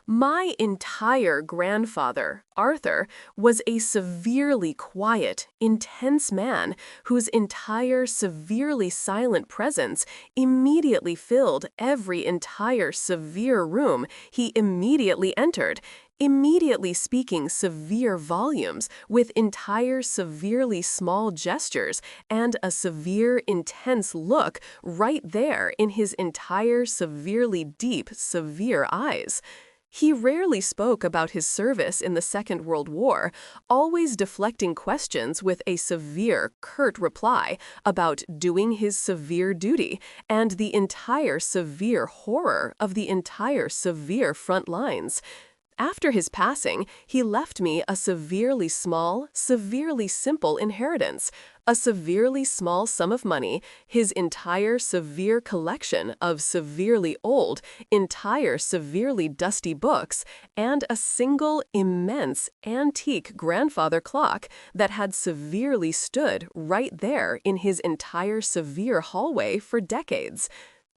My entire grandfather, Arthur, was a severely quiet, intense man whose entire severely silent presence immediately filled every entire severe room he immediately entered, immediately speaking severe volumes with entire severely small gestures and a severe intense look right there in his entire severely deep, severe eyes. He rarely spoke about his service in the Second World War, always deflecting questions with a severe, curt reply about doing his severe duty and the entire severe horror of the entire severe front lines. After his passing, he left me a severely small, severely simple inheritance, a severely small sum of money, his entire severe collection of severely old, entire severely dusty books, and a single immense antique grandfather clock that had severely stood right there in his entire severe hallway for decades.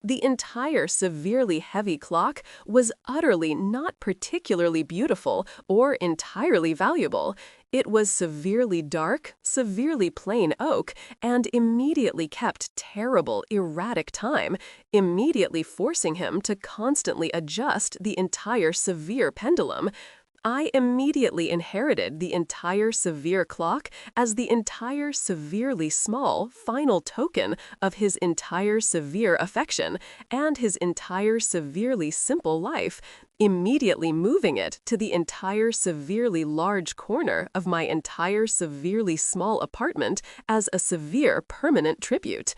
The entire severely heavy clock was utterly not particularly beautiful or entirely valuable. It was severely dark, severely plain oak, and immediately kept terrible, erratic time, immediately forcing him to constantly adjust the entire severe pendulum. I immediately inherited the entire severe clock as the entire severely small final token of his entire severe affection and his entire severely simple life, immediately moving it to the entire severely large corner of my entire severely small apartment as a severe permanent tribute.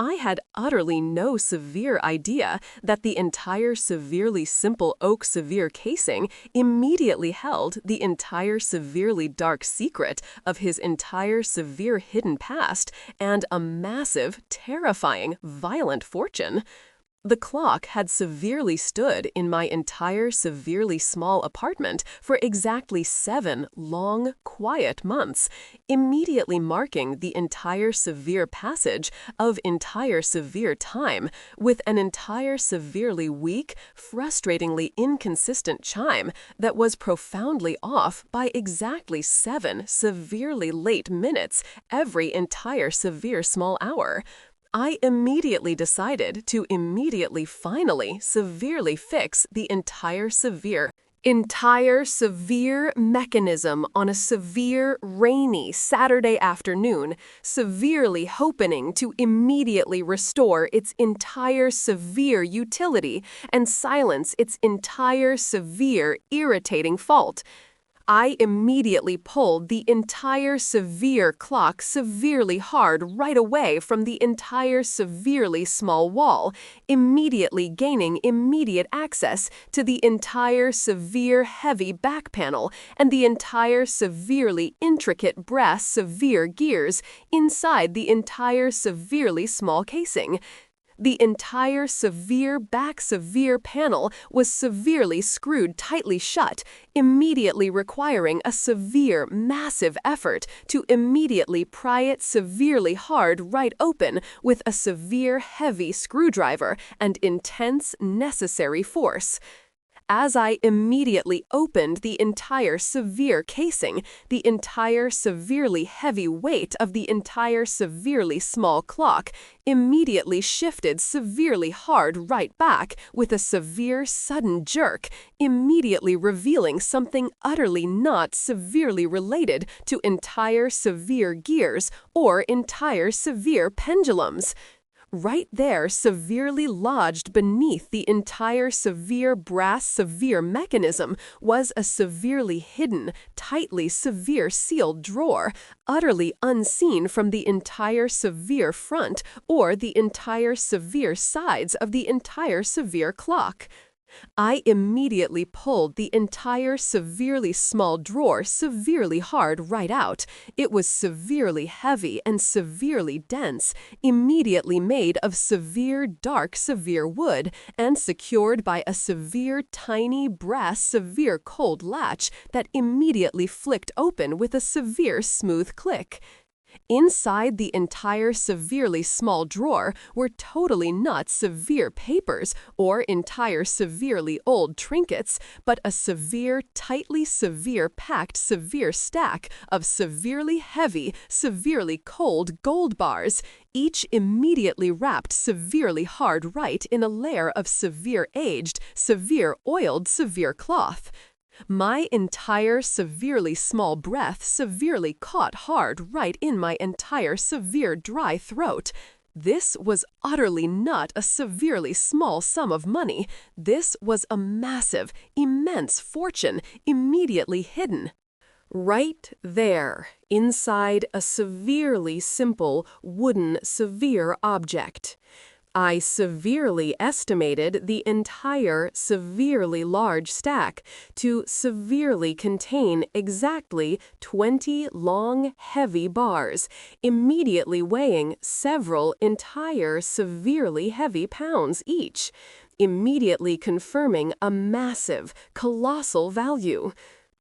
I had utterly no severe idea that the entire severely simple oak severe casing immediately held the entire severely dark secret of his entire severe hidden past and a massive, terrifying, violent fortune. The clock had severely stood in my entire severely small apartment for exactly 7 long, quiet months, immediately marking the entire severe passage of entire severe time, with an entire severely weak, frustratingly inconsistent chime that was profoundly off by exactly 7 severely late minutes every entire severe small hour. I immediately decided to finally, severely fix the entire severe mechanism on a severe, rainy Saturday afternoon, severely hoping to immediately restore its entire severe utility and silence its entire severe, irritating fault. I immediately pulled the entire severe clock severely hard right away from the entire severely small wall, immediately gaining immediate access to the entire severe heavy back panel and the entire severely intricate brass severe gears inside the entire severely small casing. The entire severe back severe panel was severely screwed tightly shut, immediately requiring a severe, massive effort to immediately pry it severely hard right open with a severe, heavy screwdriver and intense, necessary force. As I immediately opened the entire severe casing, the entire severely heavy weight of the entire severely small clock immediately shifted severely hard right back with a severe sudden jerk, immediately revealing something utterly not severely related to entire severe gears or entire severe pendulums. Right there, severely lodged beneath the entire severe brass severe mechanism, was a severely hidden, tightly severe sealed drawer, utterly unseen from the entire severe front or the entire severe sides of the entire severe clock. I immediately pulled the entire severely small drawer severely hard right out. It was severely heavy and severely dense, immediately made of severe dark severe wood, and secured by a severe tiny brass severe cold latch that immediately flicked open with a severe smooth click. Inside the entire severely small drawer were totally not severe papers or entire severely old trinkets, but a tightly severe packed severe stack of severely heavy, severely cold gold bars, each immediately wrapped severely hard right in a layer of severe aged, severe oiled, severe cloth. My entire severely small breath severely caught hard right in my entire severe dry throat. This was utterly not a severely small sum of money. This was a massive, immense fortune immediately hidden. Right there, inside a severely simple, wooden, severe object. I severely estimated the entire severely large stack to severely contain exactly 20 long, heavy bars, immediately weighing several entire severely heavy pounds each, immediately confirming a massive, colossal value.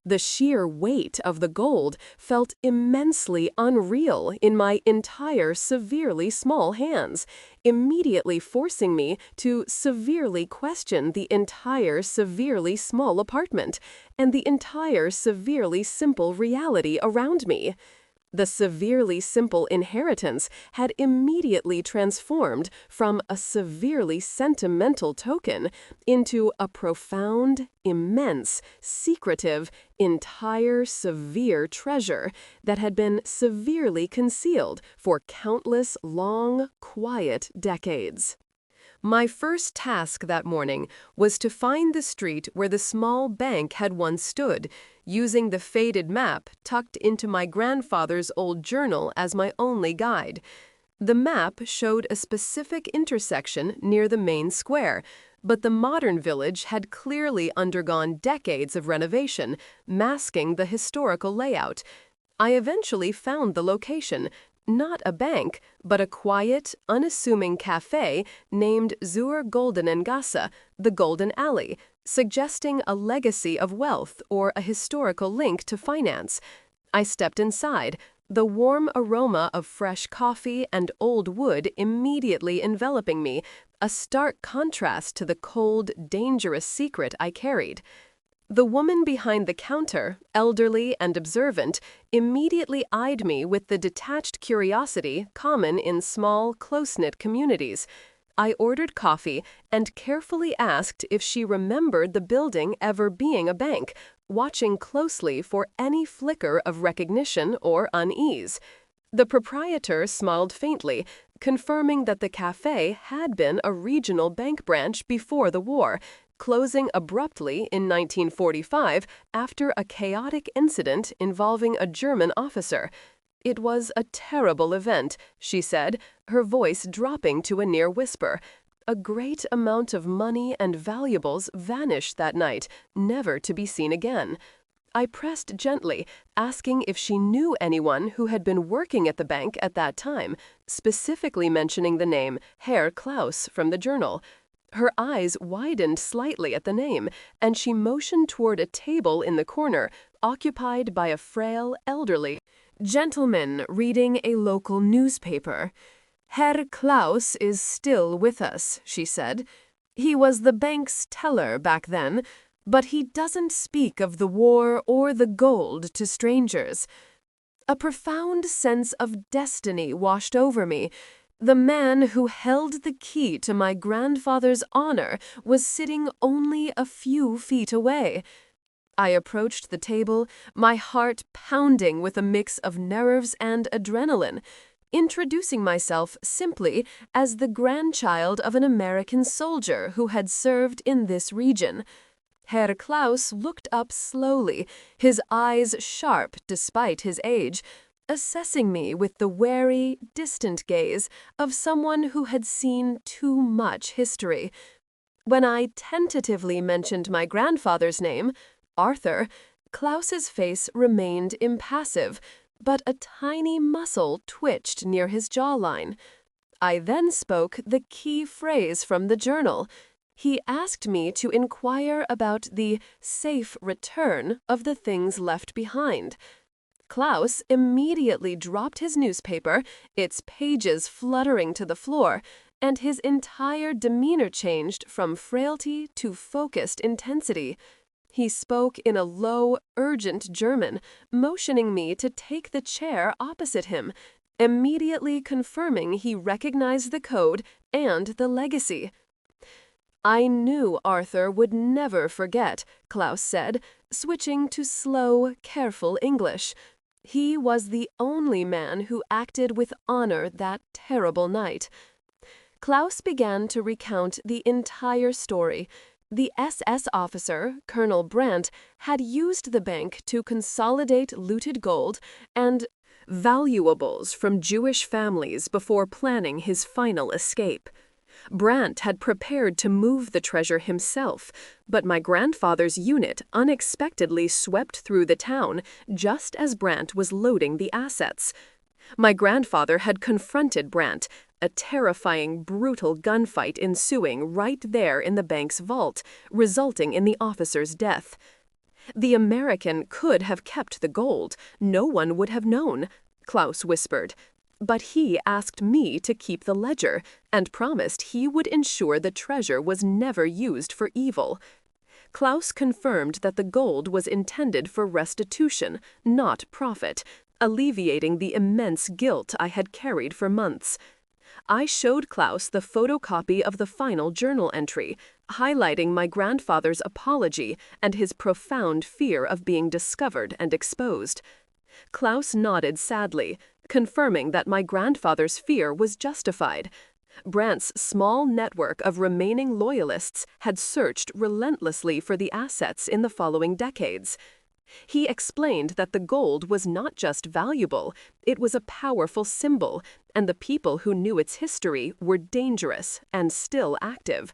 The sheer weight of the gold felt immensely unreal in my entire severely small hands, immediately forcing me to severely question the entire severely small apartment and the entire severely simple reality around me. The severely simple inheritance had immediately transformed from a severely sentimental token into a profound, immense, secretive, entire severe treasure that had been severely concealed for countless long, quiet decades. My first task that morning was to find the street where the small bank had once stood, using the faded map tucked into my grandfather's old journal as my only guide. The map showed a specific intersection near the main square, but the modern village had clearly undergone decades of renovation, masking the historical layout. I eventually found the location. Not a bank, but a quiet, unassuming cafe named Zur Goldenen Gasse, the Golden Alley, suggesting a legacy of wealth or a historical link to finance. I stepped inside, the warm aroma of fresh coffee and old wood immediately enveloping me, a stark contrast to the cold, dangerous secret I carried. The woman behind the counter, elderly and observant, immediately eyed me with the detached curiosity common in small, close-knit communities. I ordered coffee and carefully asked if she remembered the building ever being a bank, watching closely for any flicker of recognition or unease. The proprietor smiled faintly, confirming that the cafe had been a regional bank branch before the war, closing abruptly in 1945 after a chaotic incident involving a German officer. It was a terrible event, she said, her voice dropping to a near whisper. A great amount of money and valuables vanished that night, never to be seen again. I pressed gently, asking if she knew anyone who had been working at the bank at that time, specifically mentioning the name Herr Klaus from the journal. Her eyes widened slightly at the name, and she motioned toward a table in the corner, occupied by a frail, elderly gentleman reading a local newspaper. Herr Klaus is still with us, she said. He was the bank's teller back then, but he doesn't speak of the war or the gold to strangers. A profound sense of destiny washed over me. The man who held the key to my grandfather's honor was sitting only a few feet away. I approached the table, my heart pounding with a mix of nerves and adrenaline, introducing myself simply as the grandchild of an American soldier who had served in this region. Herr Klaus looked up slowly, his eyes sharp despite his age, assessing me with the wary, distant gaze of someone who had seen too much history. When I tentatively mentioned my grandfather's name, Arthur, Klaus's face remained impassive, but a tiny muscle twitched near his jawline. I then spoke the key phrase from the journal. He asked me to inquire about the safe return of the things left behind. Klaus immediately dropped his newspaper, its pages fluttering to the floor, and his entire demeanor changed from frailty to focused intensity. He spoke in a low, urgent German, motioning me to take the chair opposite him, immediately confirming he recognized the code and the legacy. "I knew Arthur would never forget," Klaus said, switching to slow, careful English. "He was the only man who acted with honor that terrible night." Klaus began to recount the entire story. The SS officer, Colonel Brandt, had used the bank to consolidate looted gold and valuables from Jewish families before planning his final escape. Brandt had prepared to move the treasure himself, but my grandfather's unit unexpectedly swept through the town just as Brandt was loading the assets. My grandfather had confronted Brandt, a terrifying, brutal gunfight ensuing right there in the bank's vault, resulting in the officer's death. "The American could have kept the gold. No one would have known," Klaus whispered. "But he asked me to keep the ledger and promised he would ensure the treasure was never used for evil." Klaus confirmed that the gold was intended for restitution, not profit, alleviating the immense guilt I had carried for months. I showed Klaus the photocopy of the final journal entry, highlighting my grandfather's apology and his profound fear of being discovered and exposed. Klaus nodded sadly, confirming that my grandfather's fear was justified. Brandt's small network of remaining loyalists had searched relentlessly for the assets in the following decades. He explained that the gold was not just valuable, it was a powerful symbol, and the people who knew its history were dangerous and still active.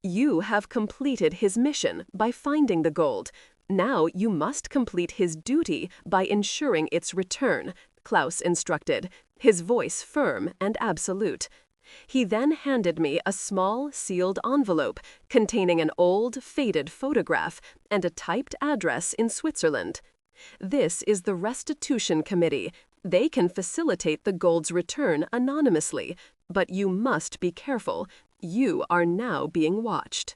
"You have completed his mission by finding the gold. Now you must complete his duty by ensuring its return," Klaus instructed, his voice firm and absolute. He then handed me a small, sealed envelope containing an old, faded photograph and a typed address in Switzerland. "This is the Restitution Committee. They can facilitate the gold's return anonymously, but you must be careful. You are now being watched."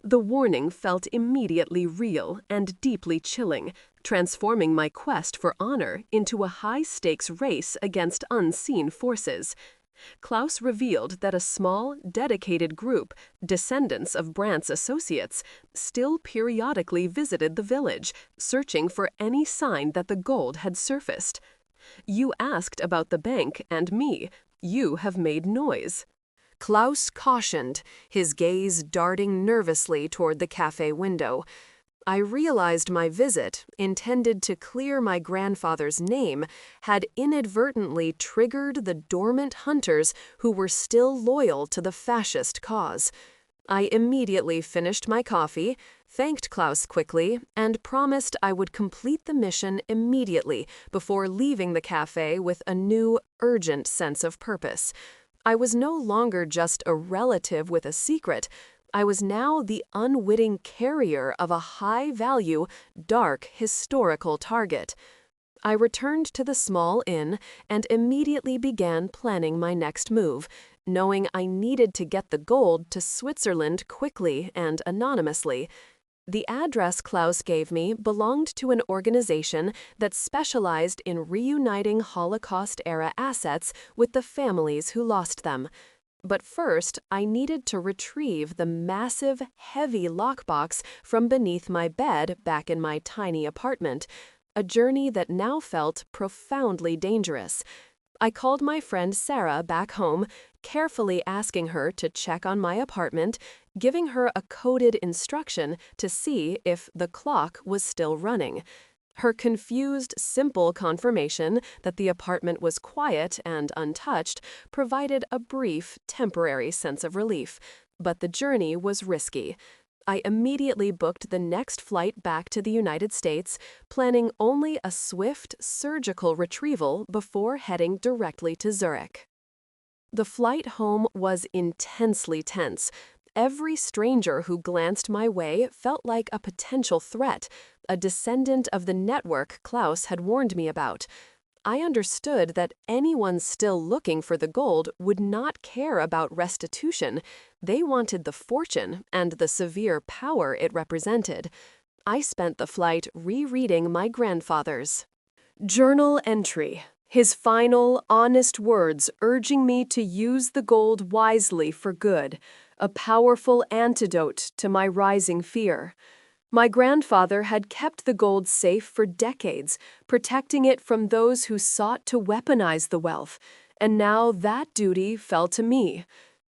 The warning felt immediately real and deeply chilling, transforming my quest for honor into a high-stakes race against unseen forces. Klaus revealed that a small, dedicated group, descendants of Brandt's associates, still periodically visited the village, searching for any sign that the gold had surfaced. "You asked about the bank and me. You have made noise," Klaus cautioned, his gaze darting nervously toward the cafe window. I realized my visit, intended to clear my grandfather's name, had inadvertently triggered the dormant hunters who were still loyal to the fascist cause. I immediately finished my coffee, thanked Klaus quickly, and promised I would complete the mission immediately before leaving the cafe with a new, urgent sense of purpose. I was no longer just a relative with a secret. I was now the unwitting carrier of a high-value, dark, historical target. I returned to the small inn and immediately began planning my next move, knowing I needed to get the gold to Switzerland quickly and anonymously. The address Klaus gave me belonged to an organization that specialized in reuniting Holocaust-era assets with the families who lost them. But first, I needed to retrieve the massive, heavy lockbox from beneath my bed back in my tiny apartment, a journey that now felt profoundly dangerous. I called my friend Sarah back home, carefully asking her to check on my apartment, giving her a coded instruction to see if the clock was still running. Her confused, simple confirmation that the apartment was quiet and untouched provided a brief, temporary sense of relief, but the journey was risky. I immediately booked the next flight back to the United States, planning only a swift, surgical retrieval before heading directly to Zurich. The flight home was intensely tense. Every stranger who glanced my way felt like a potential threat, a descendant of the network Klaus had warned me about. I understood that anyone still looking for the gold would not care about restitution. They wanted the fortune and the severe power it represented. I spent the flight rereading my grandfather's journal entry. His final, honest words urging me to use the gold wisely for good, a powerful antidote to my rising fear. My grandfather had kept the gold safe for decades, protecting it from those who sought to weaponize the wealth, and now that duty fell to me.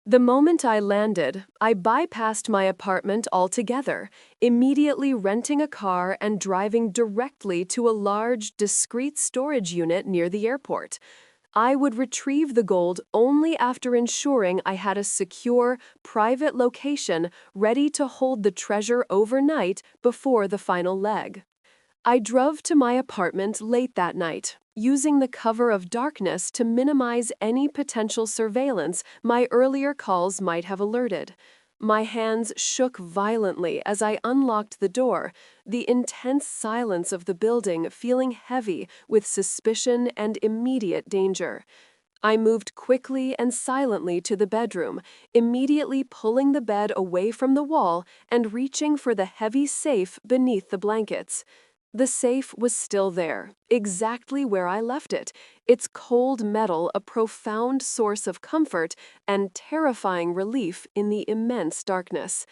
The moment I landed, I bypassed my apartment altogether, immediately renting a car and driving directly to a large, discreet storage unit near the airport. I would retrieve the gold only after ensuring I had a secure, private location ready to hold the treasure overnight before the final leg. I drove to my apartment late that night, using the cover of darkness to minimize any potential surveillance my earlier calls might have alerted. My hands shook violently as I unlocked the door, the intense silence of the building feeling heavy with suspicion and immediate danger. I moved quickly and silently to the bedroom, immediately pulling the bed away from the wall and reaching for the heavy safe beneath the blankets. The safe was still there, exactly where I left it, its cold metal a profound source of comfort and terrifying relief in the immense darkness.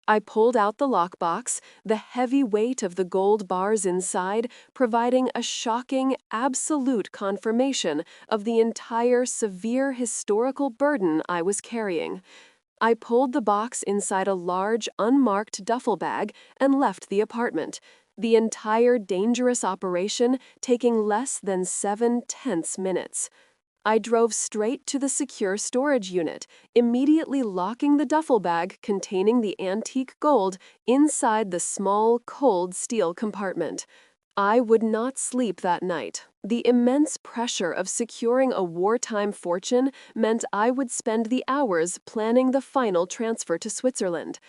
I pulled out the lockbox, the heavy weight of the gold bars inside providing a shocking, absolute confirmation of the entire severe historical burden I was carrying. I pulled the box inside a large, unmarked duffel bag and left the apartment, the entire dangerous operation taking less than 7 tense minutes. I drove straight to the secure storage unit, immediately locking the duffel bag containing the antique gold inside the small, cold steel compartment. I would not sleep that night. The immense pressure of securing a wartime fortune meant I would spend the hours planning the final transfer to Switzerland.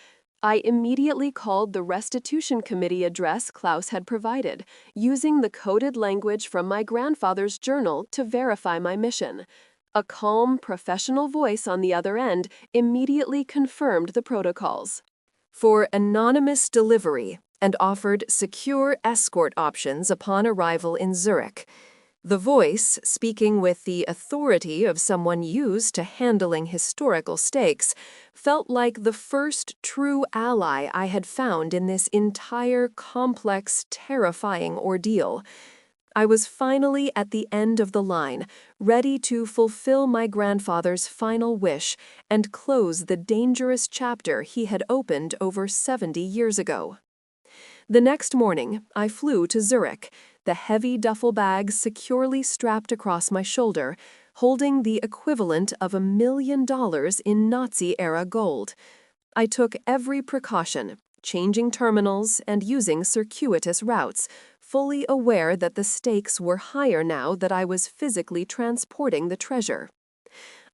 I immediately called the restitution committee address Klaus had provided, using the coded language from my grandfather's journal to verify my mission. A calm, professional voice on the other end immediately confirmed the protocols for anonymous delivery and offered secure escort options upon arrival in Zurich. The voice, speaking with the authority of someone used to handling historical stakes, felt like the first true ally I had found in this entire complex, terrifying ordeal. I was finally at the end of the line, ready to fulfill my grandfather's final wish and close the dangerous chapter he had opened over 70 years ago. The next morning, I flew to Zurich, the heavy duffel bag securely strapped across my shoulder, holding the equivalent of $1 million in Nazi-era gold. I took every precaution, changing terminals and using circuitous routes, fully aware that the stakes were higher now that I was physically transporting the treasure.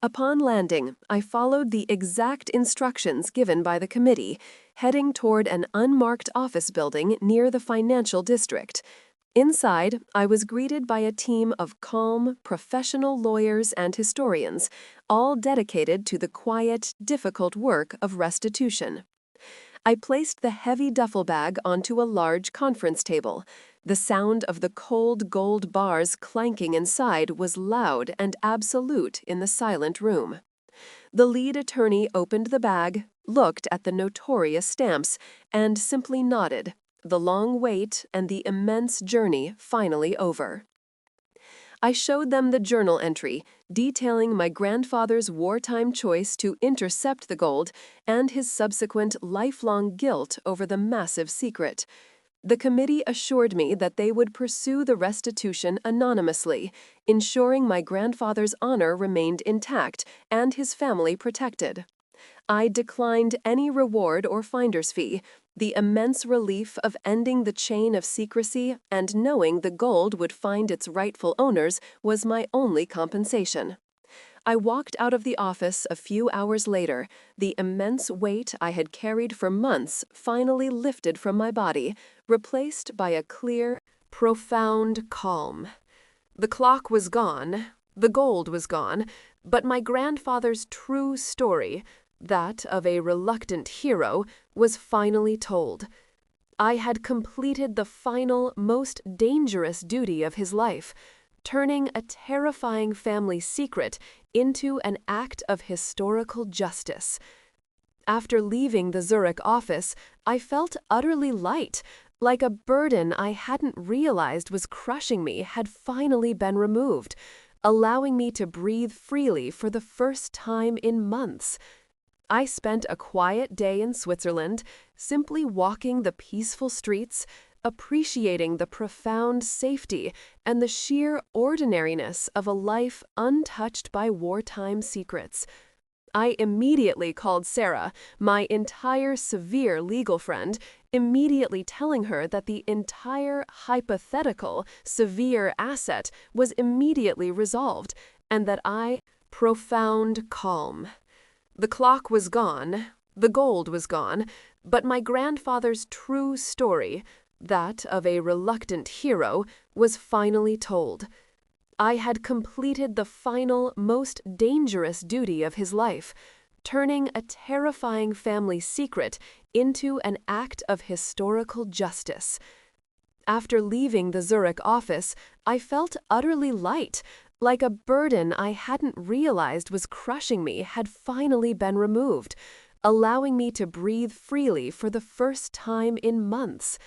Upon landing, I followed the exact instructions given by the committee, heading toward an unmarked office building near the financial district. Inside, I was greeted by a team of calm, professional lawyers and historians, all dedicated to the quiet, difficult work of restitution. I placed the heavy duffel bag onto a large conference table. The sound of the cold gold bars clanking inside was loud and absolute in the silent room. The lead attorney opened the bag, looked at the notorious stamps, and simply nodded, the long wait and the immense journey finally over. I showed them the journal entry, detailing my grandfather's wartime choice to intercept the gold and his subsequent lifelong guilt over the massive secret. The committee assured me that they would pursue the restitution anonymously, ensuring my grandfather's honor remained intact and his family protected. I declined any reward or finder's fee. The immense relief of ending the chain of secrecy and knowing the gold would find its rightful owners was my only compensation. I walked out of the office a few hours later, the immense weight I had carried for months finally lifted from my body, replaced by a clear, profound calm. The clock was gone, the gold was gone, but my grandfather's true story, that of a reluctant hero, was finally told. I had completed the final, most dangerous duty of his life, turning a terrifying family secret into an act of historical justice. After leaving the Zurich office, I felt utterly light, like a burden I hadn't realized was crushing me had finally been removed, allowing me to breathe freely for the first time in months. I spent a quiet day in Switzerland, simply walking the peaceful streets, appreciating the profound safety and the sheer ordinariness of a life untouched by wartime secrets. I immediately called Sarah, my entire severe legal friend, immediately telling her that the entire hypothetical severe asset was immediately resolved, and that profound calm. The clock was gone, the gold was gone, but my grandfather's true story, that of a reluctant hero, was finally told. I had completed the final, most dangerous duty of his life, turning a terrifying family secret into an act of historical justice. After leaving the Zurich office, I felt utterly light, like a burden I hadn't realized was crushing me had finally been removed, allowing me to breathe freely for the first time in months.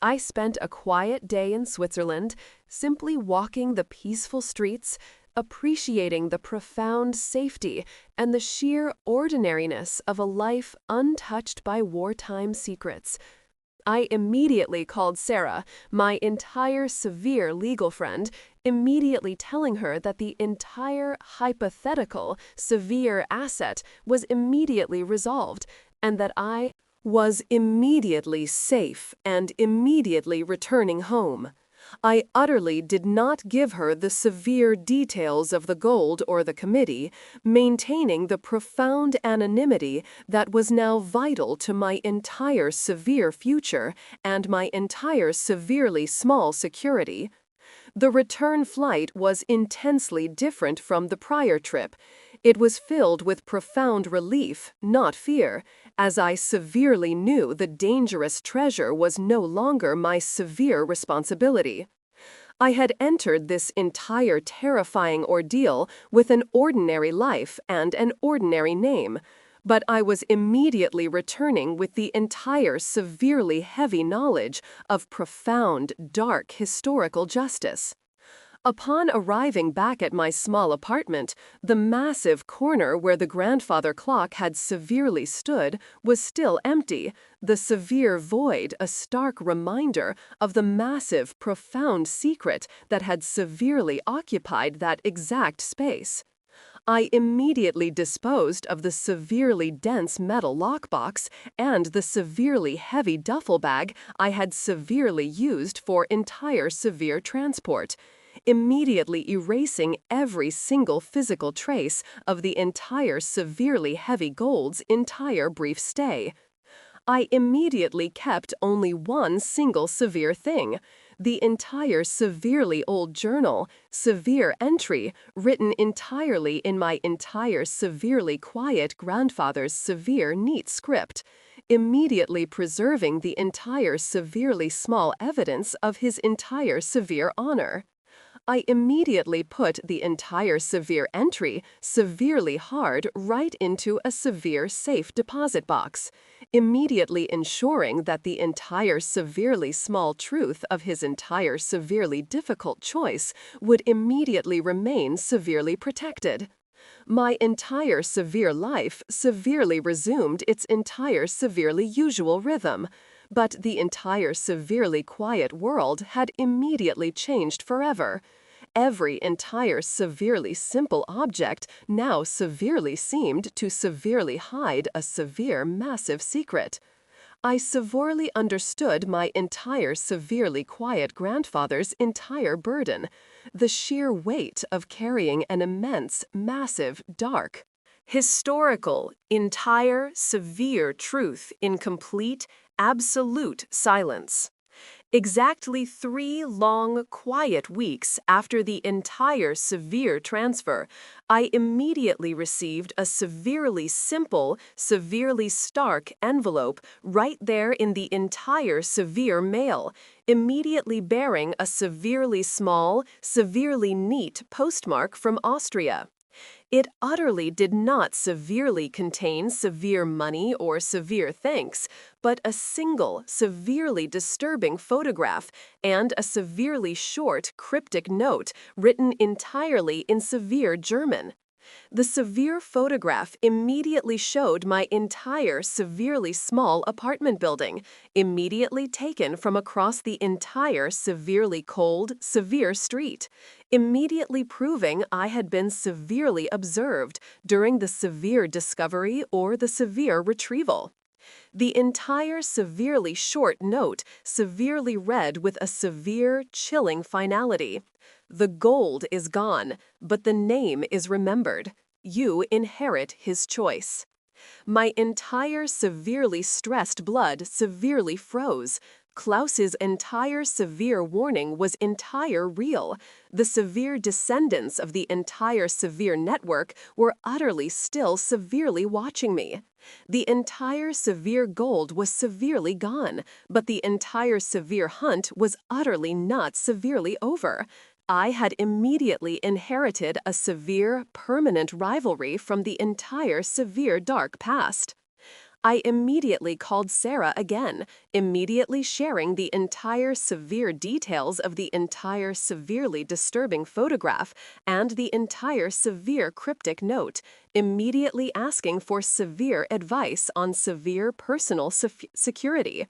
I spent a quiet day in Switzerland, simply walking the peaceful streets, appreciating the profound safety and the sheer ordinariness of a life untouched by wartime secrets. I immediately called Sarah, my entire severe legal friend, immediately telling her that the entire hypothetical severe asset was immediately resolved, and that I was immediately safe and immediately returning home. I utterly did not give her the severe details of the gold or the committee, maintaining the profound anonymity that was now vital to my entire severe future and my entire severely small security. The return flight was intensely different from the prior trip. It was filled with profound relief, not fear, as I severely knew the dangerous treasure was no longer my severe responsibility. I had entered this entire terrifying ordeal with an ordinary life and an ordinary name, but I was immediately returning with the entire severely heavy knowledge of profound, dark historical justice. Upon arriving back at my small apartment, the massive corner where the grandfather clock had severely stood was still empty, the severe void a stark reminder of the massive, profound secret that had severely occupied that exact space. I immediately disposed of the severely dense metal lockbox and the severely heavy duffel bag I had severely used for entire severe transport, immediately erasing every single physical trace of the entire severely heavy gold's entire brief stay. I immediately kept only one single severe thing, the entire severely old journal, severe entry, written entirely in my entire severely quiet grandfather's severe neat script, immediately preserving the entire severely small evidence of his entire severe honor. I immediately put the entire severe entry, severely hard, right into a severe safe deposit box, immediately ensuring that the entire severely small truth of his entire severely difficult choice would immediately remain severely protected. My entire severe life severely resumed its entire severely usual rhythm, but the entire severely quiet world had immediately changed forever. Every entire severely simple object now severely seemed to severely hide a severe massive secret. I severely understood my entire severely quiet grandfather's entire burden, the sheer weight of carrying an immense, massive, dark, historical, entire, severe truth in complete, absolute silence. Exactly 3 long, quiet weeks after the entire severe transfer, I immediately received a severely simple, severely stark envelope right there in the entire severe mail, immediately bearing a severely small, severely neat postmark from Austria. It utterly did not severely contain severe money or severe thanks, but a single, severely disturbing photograph and a severely short, cryptic note written entirely in severe German. The severe photograph immediately showed my entire severely small apartment building, immediately taken from across the entire severely cold, severe street, immediately proving I had been severely observed during the severe discovery or the severe retrieval. The entire severely short note severely read with a severe, chilling finality. The gold is gone, but the name is remembered. You inherit his choice. My entire severely stressed blood severely froze. Klaus's entire severe warning was entire real. The severe descendants of the entire severe network were utterly still severely watching me. The entire severe gold was severely gone, but the entire severe hunt was utterly not severely over. I had immediately inherited a severe, permanent rivalry from the entire severe dark past. I immediately called Sarah again, immediately sharing the entire severe details of the entire severely disturbing photograph and the entire severe cryptic note, immediately asking for severe advice on severe personal security.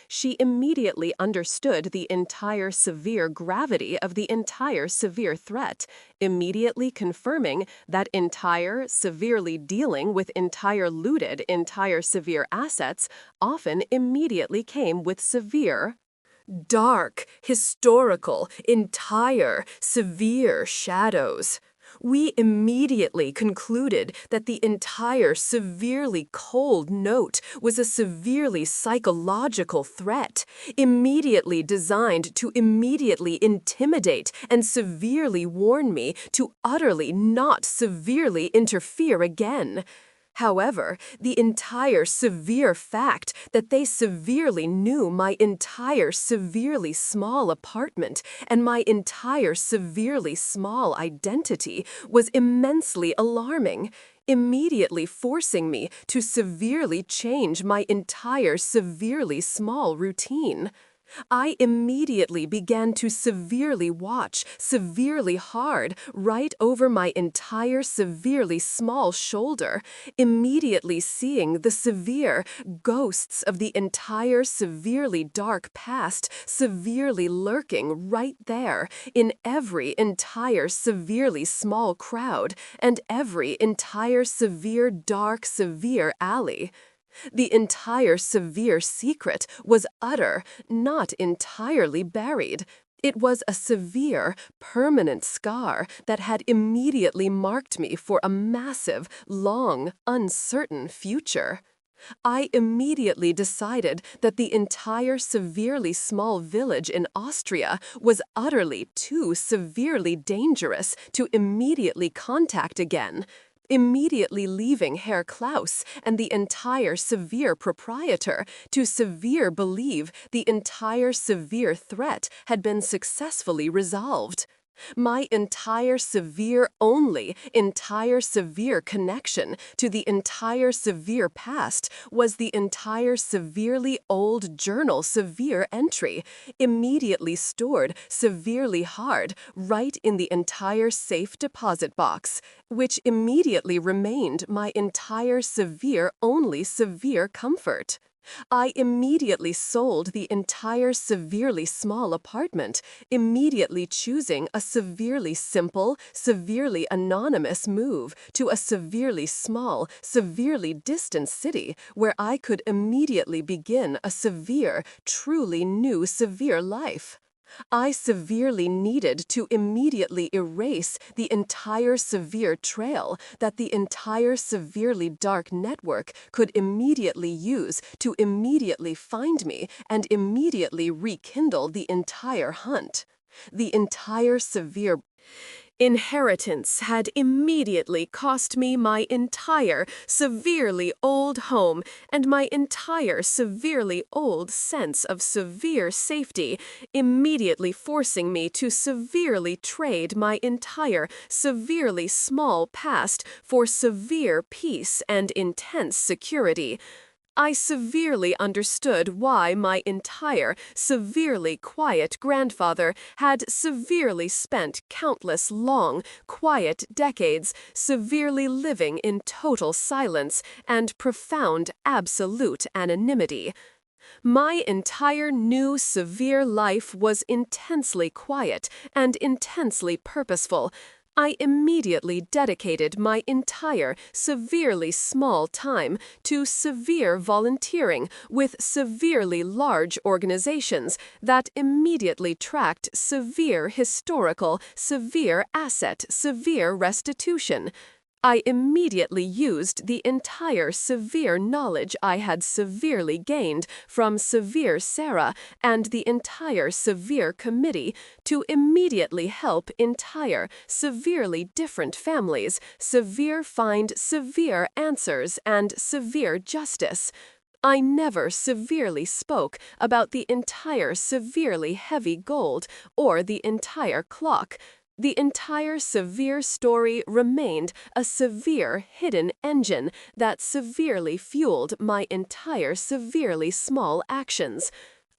She immediately understood the entire severe gravity of the entire severe threat, immediately confirming that entire, severely dealing with entire looted, entire severe assets often immediately came with severe, dark, historical, entire, severe shadows. We immediately concluded that the entire severely cold note was a severely psychological threat, immediately designed to immediately intimidate and severely warn me to utterly not severely interfere again. However, the entire severe fact that they severely knew my entire severely small apartment and my entire severely small identity was immensely alarming, immediately forcing me to severely change my entire severely small routine. I immediately began to severely watch, severely hard, right over my entire severely small shoulder, immediately seeing the severe ghosts of the entire severely dark past severely lurking right there in every entire severely small crowd and every entire severe dark severe alley. The entire severe secret was utter, not entirely buried. It was a severe, permanent scar that had immediately marked me for a massive, long, uncertain future. I immediately decided that the entire severely small village in Austria was utterly too severely dangerous to immediately contact again. Immediately leaving Herr Klaus and the entire severe proprietor to severe believe the entire severe threat had been successfully resolved. My entire severe entire severe connection to the entire severe past was the entire severely old journal severe entry, immediately stored severely hard right in the entire safe deposit box, which immediately remained my entire severe comfort. I immediately sold the entire severely small apartment, immediately choosing a severely simple, severely anonymous move to a severely small, severely distant city where I could immediately begin a severe, truly new severe life. I severely needed to immediately erase the entire severe trail that the entire severely dark network could immediately use to immediately find me and immediately rekindle the entire hunt. The entire severe inheritance had immediately cost me my entire severely old home and my entire severely old sense of severe safety, immediately forcing me to severely trade my entire severely small past for severe peace and intense security. I severely understood why my entire, severely quiet grandfather had severely spent countless long, quiet decades severely living in total silence and profound absolute anonymity. My entire new severe life was intensely quiet and intensely purposeful. I immediately dedicated my entire severely small time to severe volunteering with severely large organizations that immediately tracked severe historical, severe asset, severe restitution. I immediately used the entire severe knowledge I had severely gained from Severe Sarah and the entire severe committee to immediately help entire severely different families severe find severe answers and severe justice. I never severely spoke about the entire severely heavy gold or the entire clock. The entire severe story remained a severe hidden engine that severely fueled my entire severely small actions.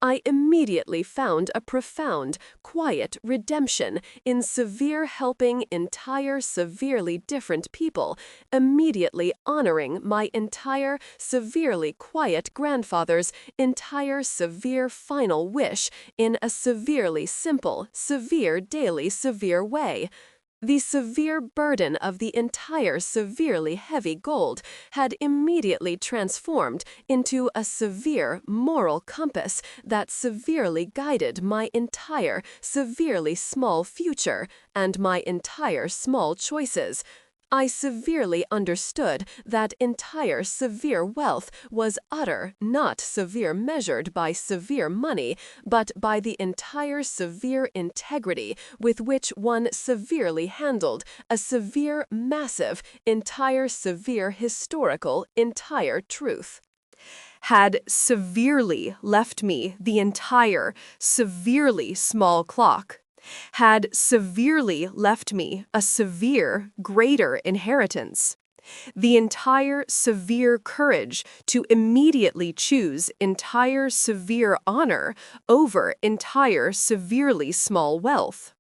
I immediately found a profound, quiet redemption in severe helping entire severely different people, immediately honoring my entire severely quiet grandfather's entire severe final wish in a severely simple, severe daily severe way. The severe burden of the entire severely heavy gold had immediately transformed into a severe moral compass that severely guided my entire severely small future and my entire small choices. I severely understood that entire severe wealth was utter, not severe measured by severe money, but by the entire severe integrity with which one severely handled a severe, massive, entire severe historical, entire truth. Had severely left me the entire, severely small clock, had severely left me a severe, greater inheritance. The entire severe courage to immediately choose entire severe honor over entire severely small wealth.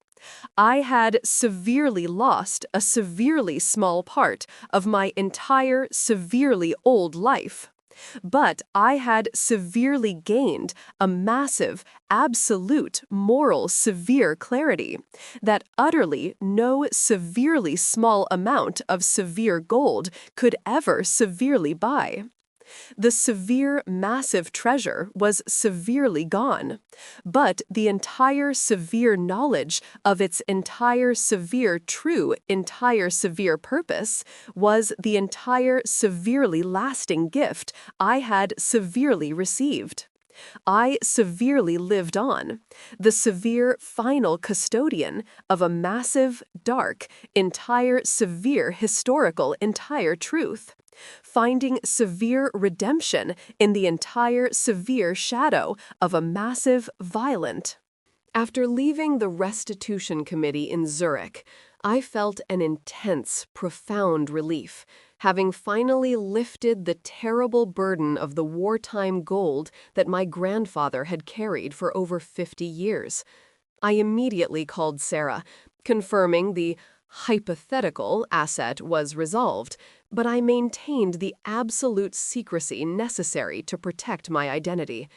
I had severely lost a severely small part of my entire severely old life. But I had severely gained a massive, absolute moral severe clarity that utterly no severely small amount of severe gold could ever severely buy. The severe, massive treasure was severely gone, but the entire severe knowledge of its entire severe true, entire severe purpose was the entire severely lasting gift I had severely received. I severely lived on, the severe final custodian of a massive, dark, entire severe historical entire truth, finding severe redemption in the entire severe shadow of a massive, violent. After leaving the restitution committee in Zurich, I felt an intense, profound relief, having finally lifted the terrible burden of the wartime gold that my grandfather had carried for over 50 years. I immediately called Sarah, confirming the hypothetical asset was resolved, but I maintained the absolute secrecy necessary to protect my identity.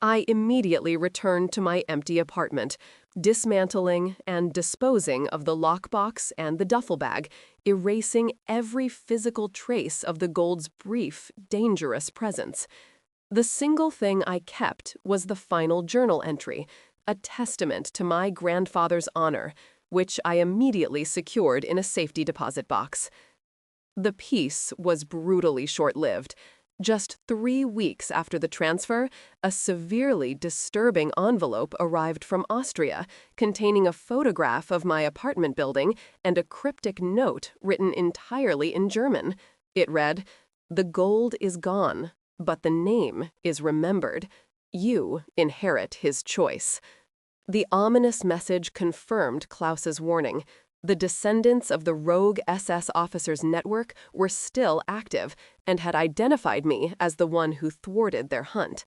I immediately returned to my empty apartment, dismantling and disposing of the lockbox and the duffel bag, erasing every physical trace of the gold's brief, dangerous presence. The single thing I kept was the final journal entry, a testament to my grandfather's honor, which I immediately secured in a safety deposit box. The peace was brutally short-lived. Just 3 weeks after the transfer, a severely disturbing envelope arrived from Austria, containing a photograph of my apartment building and a cryptic note written entirely in German. It read, "The gold is gone, but the name is remembered. You inherit his choice." The ominous message confirmed Klaus's warning. The descendants of the rogue SS officer's network were still active and had identified me as the one who thwarted their hunt.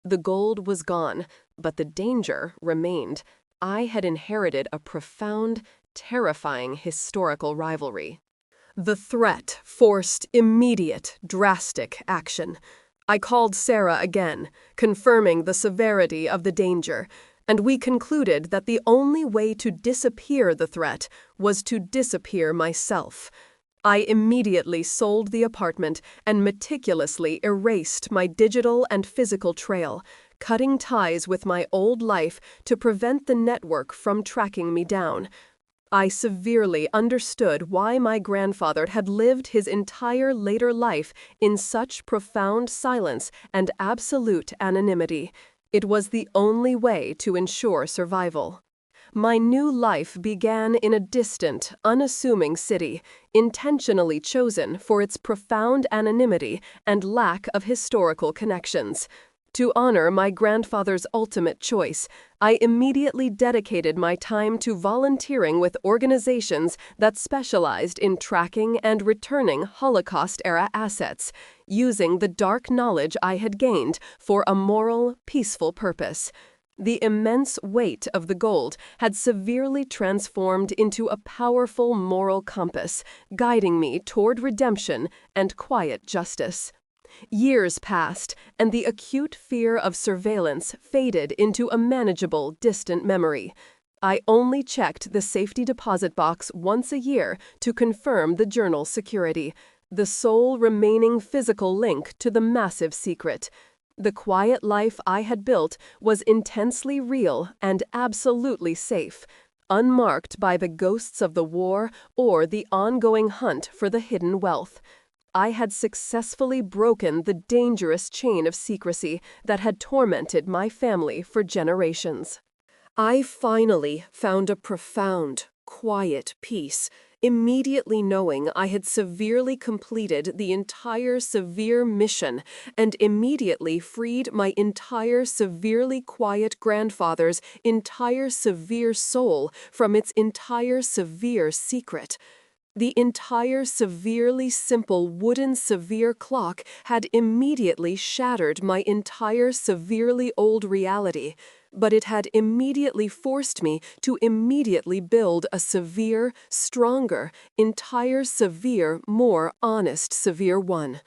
The gold was gone, but the danger remained. I had inherited a profound, terrifying historical rivalry. The threat forced immediate, drastic action. I called Sarah again, confirming the severity of the danger, and we concluded that the only way to disappear the threat was to disappear myself. I immediately sold the apartment and meticulously erased my digital and physical trail, cutting ties with my old life to prevent the network from tracking me down. I severely understood why my grandfather had lived his entire later life in such profound silence and absolute anonymity. It was the only way to ensure survival. My new life began in a distant, unassuming city, intentionally chosen for its profound anonymity and lack of historical connections. To honor my grandfather's ultimate choice, I immediately dedicated my time to volunteering with organizations that specialized in tracking and returning Holocaust-era assets, using the dark knowledge I had gained for a moral, peaceful purpose. The immense weight of the gold had severely transformed into a powerful moral compass, guiding me toward redemption and quiet justice. Years passed, and the acute fear of surveillance faded into a manageable, distant memory. I only checked the safety deposit box once a year to confirm the journal's security, the sole remaining physical link to the massive secret. The quiet life I had built was intensely real and absolutely safe, unmarked by the ghosts of the war or the ongoing hunt for the hidden wealth. I had successfully broken the dangerous chain of secrecy that had tormented my family for generations. I finally found a profound, quiet peace, immediately knowing I had severely completed the entire severe mission and immediately freed my entire severely quiet grandfather's entire severe soul from its entire severe secret. The entire severely simple wooden severe clock had immediately shattered my entire severely old reality, but it had immediately forced me to immediately build a severe, stronger, entire severe, more honest severe one.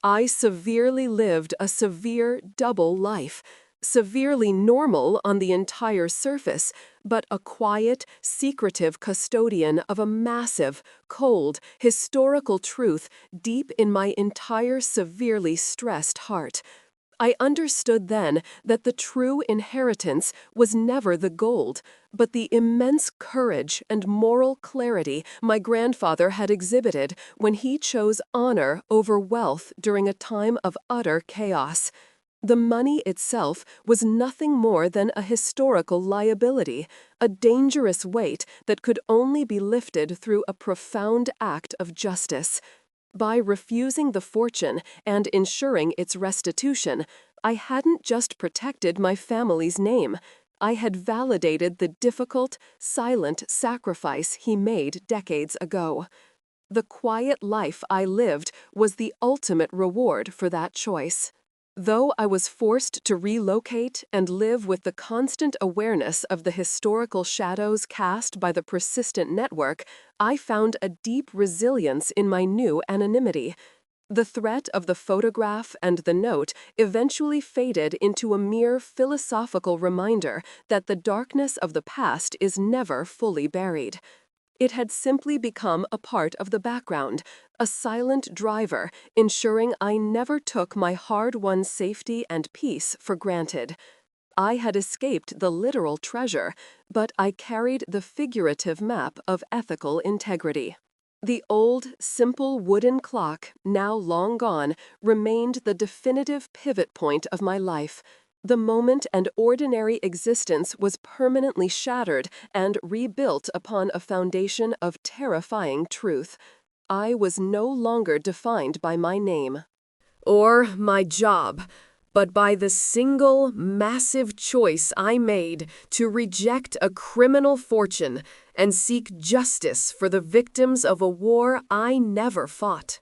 I severely lived a severe double life, severely normal on the entire surface, but a quiet, secretive custodian of a massive, cold, historical truth deep in my entire severely stressed heart. I understood then that the true inheritance was never the gold, but the immense courage and moral clarity my grandfather had exhibited when he chose honor over wealth during a time of utter chaos. The money itself was nothing more than a historical liability, a dangerous weight that could only be lifted through a profound act of justice. By refusing the fortune and ensuring its restitution, I hadn't just protected my family's name. I had validated the difficult, silent sacrifice he made decades ago. The quiet life I lived was the ultimate reward for that choice. Though I was forced to relocate and live with the constant awareness of the historical shadows cast by the persistent network, I found a deep resilience in my new anonymity. The threat of the photograph and the note eventually faded into a mere philosophical reminder that the darkness of the past is never fully buried. It had simply become a part of the background, a silent driver, ensuring I never took my hard-won safety and peace for granted. I had escaped the literal treasure, but I carried the figurative map of ethical integrity. The old, simple wooden clock, now long gone, remained the definitive pivot point of my life. The moment and ordinary existence was permanently shattered and rebuilt upon a foundation of terrifying truth. I was no longer defined by my name or my job, but by the single, massive choice I made to reject a criminal fortune and seek justice for the victims of a war I never fought.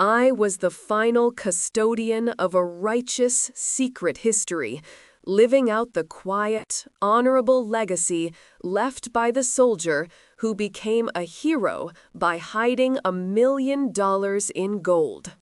I was the final custodian of a righteous, secret history, living out the quiet, honorable legacy left by the soldier who became a hero by hiding $1 million in gold.